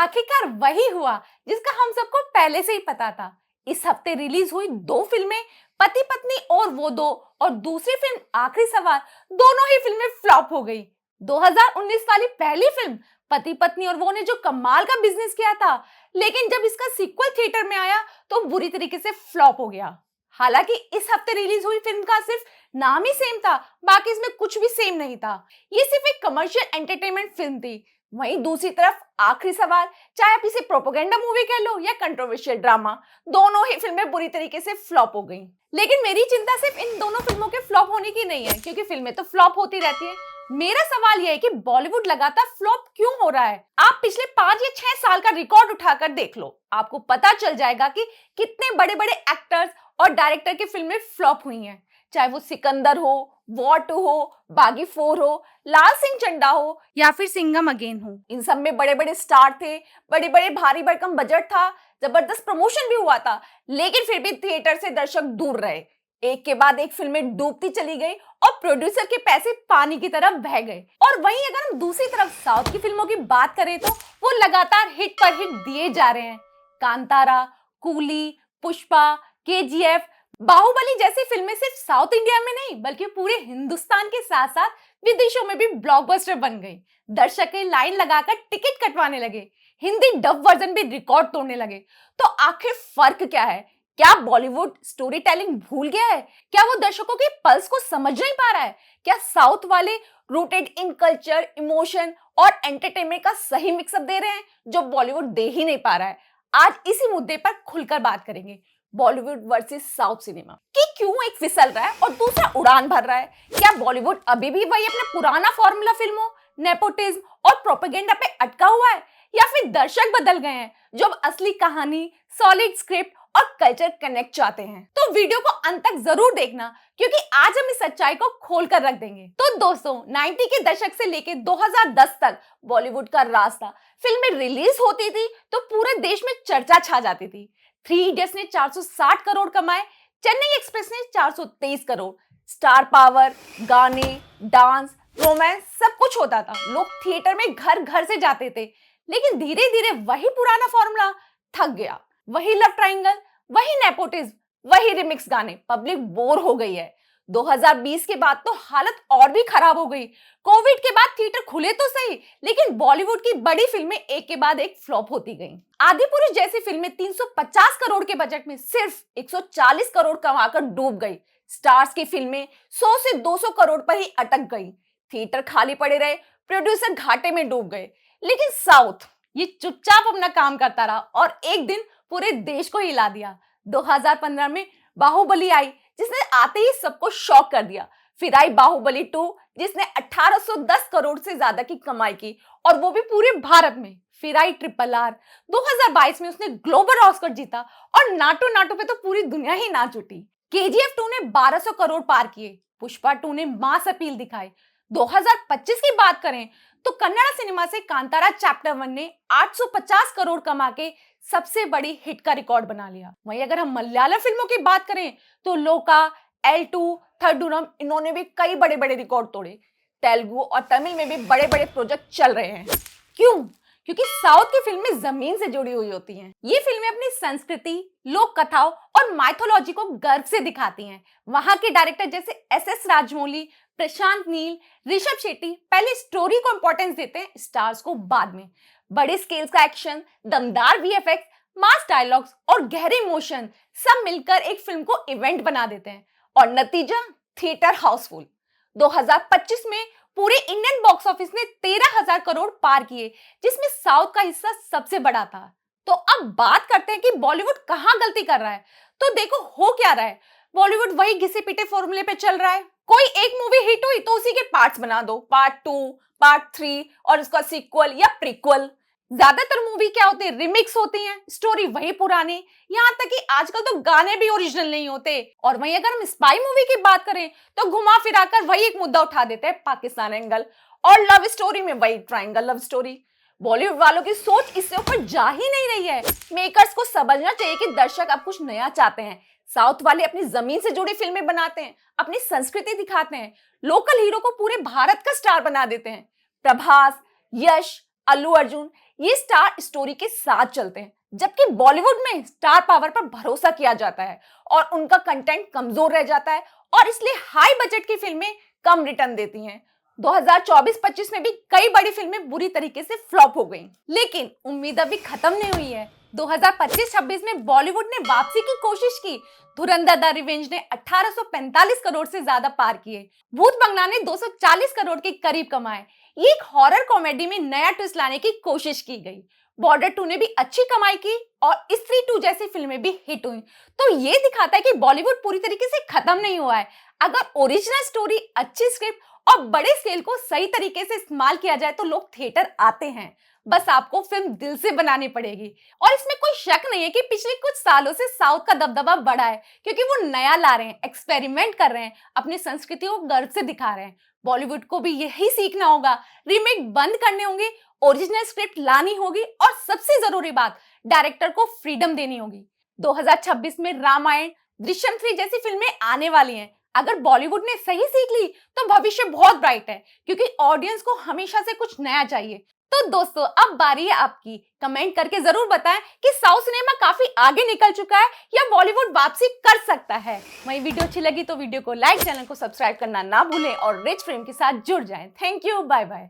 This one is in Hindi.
आखिरकार वही हुआ जिसका हम सबको पहले से ही पता था। इस हफ्ते रिलीज हुई दो फिल्में, पति पत्नी और वो दो, और दूसरी फिल्म आखिरी सवाल, दोनों ही फिल्में फ्लॉप हो गई। 2019 वाली पहली फिल्म पति पत्नी और वो ने जो कमाल का बिजनेस किया था, लेकिन जब इसका सीक्वल थिएटर में आया तो बुरी तरीके से फ्लॉप हो गया। हालांकि इस हफ्ते रिलीज हुई फिल्म का सिर्फ नाम ही सेम था, बाकी इसमें कुछ भी सेम नहीं था। ये सिर्फ एक कमर्शियल एंटरटेनमेंट फिल्म थी। वहीं दूसरी तरफ आखिरी सवाल, चाहे आप इसे प्रोपेगेंडा मूवी कह लो या कंट्रोवर्शियल ड्रामा, दोनों ही फिल्में बुरी तरीके से फ्लॉप हो गईं। लेकिन मेरी चिंता सिर्फ इन दोनों फिल्मों के फ्लॉप होने की नहीं है, क्योंकि फिल्में तो फ्लॉप होती रहती है। मेरा सवाल यह है कि बॉलीवुड लगातार फ्लॉप क्यों हो रहा है। आप पिछले 5 या 6 साल का रिकॉर्ड उठाकर देख लो, आपको पता चल जाएगा कि कितने बड़े बड़े एक्टर्स और डायरेक्टर की फिल्में फ्लॉप हुई हैं। चाहे वो सिकंदर हो, वॉर 2 हो, बागी 4 हो, लाल सिंह चड्ढा हो या फिर सिंघम अगेन हो। इन सब में बड़े बड़े स्टार थे, बड़े बड़े भारी भरकम बजट था, जबरदस्त प्रमोशन भी हुआ था, लेकिन फिर भी थिएटर से दर्शक दूर रहे। एक के बाद एक फिल्में डूबती चली गई और प्रोड्यूसर के पैसे पानी की तरफ बह गए। और वहीं अगर हम दूसरी तरफ साउथ की फिल्मों की बात करें तो वो लगातार हिट पर हिट दिए जा रहे हैं। कांतारा, कूली, पुष्पा, केजीएफ, बाहुबली जैसी फिल्में सिर्फ साउथ इंडिया में नहीं बल्कि पूरे हिंदुस्तान के साथ साथ विदेशों में भी ब्लॉकबस्टर बन गई। दर्शक लाइन लगाकर टिकट कटवाने लगे, हिंदी डब वर्जन भी रिकॉर्ड तोड़ने लगे। तो आखिर फर्क क्या है? क्या बॉलीवुड स्टोरी टेलिंग भूल गया है? क्या वो दर्शकों के पल्स को समझ नहीं पा रहा है? क्या साउथ वाले रूटेड इन कल्चर, इमोशन और एंटरटेनमेंट का सही मिक्सअप दे रहे हैं जो बॉलीवुड दे ही नहीं पा रहा है? आज इसी मुद्दे पर खुलकर बात करेंगे, बॉलीवुड वर्सेस साउथ सिनेमा, कि क्यों एक फिसल रहा है और दूसरा उड़ान भर रहा है। क्या बॉलीवुड अभी भी वही अपने पुराना फॉर्मूला फिल्मों, नेपोटिज्म और प्रोपेगेंडा पे अटका हुआ है, या फिर दर्शक बदल गए हैं जो अब असली कहानी, सॉलिड स्क्रिप्ट और कल्चर कनेक्ट चाहते हैं? तो वीडियो को अंत तक जरूर देखना, क्योंकि आज हम इस सच्चाई को खोल कर रख देंगे। तो दोस्तों, 90 के दशक से लेकर 2010 तक बॉलीवुड का राज था। फिल्में रिलीज होती थी तो पूरे देश में चर्चा छा जाती थी। 3 इडियट्स ने 460 करोड़ कमाए, चेन्नई एक्सप्रेस ने 423 करोड़। स्टार पावर, गाने, डांस, रोमांस सब कुछ होता था। लोग थिएटर में घर घर से जाते थे। लेकिन धीरे धीरे वही पुराना फॉर्मूला थक गया। वही लव ट्रायंगल, वही नेपोटिज्म, वही रिमिक्स गाने, पब्लिक बोर हो गई है। 2020 के बाद तो हालत और भी खराब हो गई। कोविड के बाद थिएटर खुले तो सही, लेकिन बॉलीवुड की बड़ी फिल्में एक के बाद एक फ्लॉप होती गईं। आदिपुरुष जैसी फिल्में 350 करोड़ के बजट में सिर्फ 140 करोड़ कमाकर डूब गई। स्टार्स की फिल्में 100 से 200 करोड़ पर ही अटक गई। थिएटर खाली पड़े रहे, प्रोड्यूसर घाटे में डूब गए। लेकिन साउथ ये चुपचाप अपना काम करता रहा और एक दिन पूरे देश को हिला दिया। 2015 में बाहुबली आई, जिसने आते ही सबको शॉक कर दिया। फिर आई बाहुबली 2, जिसने 1810 करोड़ से ज्यादा की कमाई की, और वो भी पूरे भारत में। फिर आई RRR, 2022 में उसने ग्लोबल ऑस्कर जीता, और नाटू नाटू पे तो पूरी दुनिया ही नाच उठी। KGF 2 ने 1200 करोड़ पार किए। पुष्पा 2 ने मास अपील दिखाई। 2025 की बात करें तो कन्नड़ा सिनेमा से कांतारा चैप्टर 1 ने 850 करोड़ कमा के सबसे बड़ी हिट का रिकॉर्ड बना लिया। वहीं अगर हम मलयालम फिल्मों की बात करें तो लोका, L2, थर्डुरम, इन्होंने भी कई बड़े बड़े रिकॉर्ड तोड़े। तेलुगु और तमिल में भी बड़े बड़े प्रोजेक्ट चल रहे हैं। क्यों? क्योंकि साउथ की फिल्में जमीन से जुड़ी हुई होती हैं। ये फिल्में अपनी संस्कृति, लोक कथाओं और माइथोलॉजी को गर्व से दिखाती हैं। वहां के डायरेक्टर जैसे SS राजमौली, प्रशांत नील, ऋषभ शेट्टी पहले स्टोरी को इंपॉर्टेंस देते हैं, स्टार्स को बाद में। बड़े स्केल्स का एक्शन, दमदार VFX, मास डायलॉग्स और गहरे इमोशन सब मिलकर एक फिल्म को इवेंट बना देते हैं, और नतीजा थिएटर हाउसफुल। 2025 में पूरे इंडियन बॉक्स ऑफिस ने 13,000 करोड़ पार किए, जिसमें साउथ का हिस्सा सबसे बड़ा था। तो अब बात करते हैं कि बॉलीवुड कहां गलती कर रहा है। तो देखो हो क्या रहा है, बॉलीवुड वही घिसे पिटे फॉर्मूले पे चल रहा है। कोई एक मूवी हिट हुई तो उसी के पार्ट्स बना दो, पार्ट 2, पार्ट 3 और उसका सीक्वल या प्रीक्वल। ज्यादातर मूवी क्या होती है, रिमिक्स होती हैं, स्टोरी वही पुरानी, यहाँ तक कि आजकल तो गाने भी ओरिजिनल नहीं होते। और वहीं अगर हम स्पाई मूवी की बात करें तो घुमा फिराकर वही एक मुद्दा उठा देते हैं, पाकिस्तान एंगल, और लव स्टोरी में वही ट्रायंगल लव स्टोरी। बॉलीवुड वालों की सोच इससे ऊपर जा ही नहीं रही है। मेकर्स को समझना चाहिए कि दर्शक अब कुछ नया चाहते हैं। साउथ वाले अपनी जमीन से जुड़ी फिल्में बनाते हैं, अपनी संस्कृति दिखाते हैं, लोकल हीरो को पूरे भारत का स्टार बना देते हैं। प्रभास, यश, अल्लू अर्जुन ये स्टार स्टोरी के साथ चलते हैं, जबकि बॉलीवुड में स्टार पावर पर भरोसा किया जाता है और उनका कंटेंट कमजोर रह जाता है और इसलिए हाई बजट की फिल्में कम रिटर्न देती हैं। 2024-25 में भी कई बड़ी फिल्में बुरी तरीके से फ्लॉप हो गईं, लेकिन उम्मीद अभी खत्म नहीं हुई है। 2025-26 में बॉलीवुड ने वापसी की कोशिश की। धुरंधर द रिवेंज ने 1845 करोड़ से ज्यादा पार किए। भूत बंगला ने 240 करोड़ के करीब कमाए। ये एक हॉरर कॉमेडी में नया ट्विस्ट लाने की कोशिश की गई। बॉर्डर 2 ने भी अच्छी कमाई की और स्त्री 2 जैसी फिल्में भी हिट हुई। तो ये दिखाता है कि बॉलीवुड पूरी तरीके से खत्म नहीं हुआ है। अगर ओरिजिनल स्टोरी, अच्छी स्क्रिप्ट और बड़े स्केल को सही तरीके से इस्तेमाल किया जाए तो लोग थिएटर आते हैं। बस आपको फिल्म दिल से बनानी पड़ेगी। और इसमें कोई शक नहीं है कि पिछले कुछ सालों से साउथ का दबदबा बढ़ा है, क्योंकि वो नया ला रहे हैं, एक्सपेरिमेंट कर रहे हैं, अपनी संस्कृति को गर्व से दिखा रहे हैं। बॉलीवुड को भी यही सीखना होगा, रीमेक बंद करने होंगे, ओरिजिनल स्क्रिप्ट लानी होगी और सबसे जरूरी बात, डायरेक्टर को फ्रीडम देनी होगी। 2026 में रामायण, दृश्यम 3 जैसी फिल्में आने वाली हैं। अगर बॉलीवुड ने सही सीख ली तो भविष्य बहुत ब्राइट है, क्योंकि ऑडियंस को हमेशा से कुछ नया चाहिए। तो दोस्तों, अब बारी है आपकी। कमेंट करके जरूर बताएं कि साउथ सिनेमा काफी आगे निकल चुका है या बॉलीवुड वापसी कर सकता है। वही वीडियो अच्छी लगी तो वीडियो को लाइक, चैनल को सब्सक्राइब करना ना भूलें और रिच फ्रेम के साथ जुड़ जाएं। Thank you, bye bye.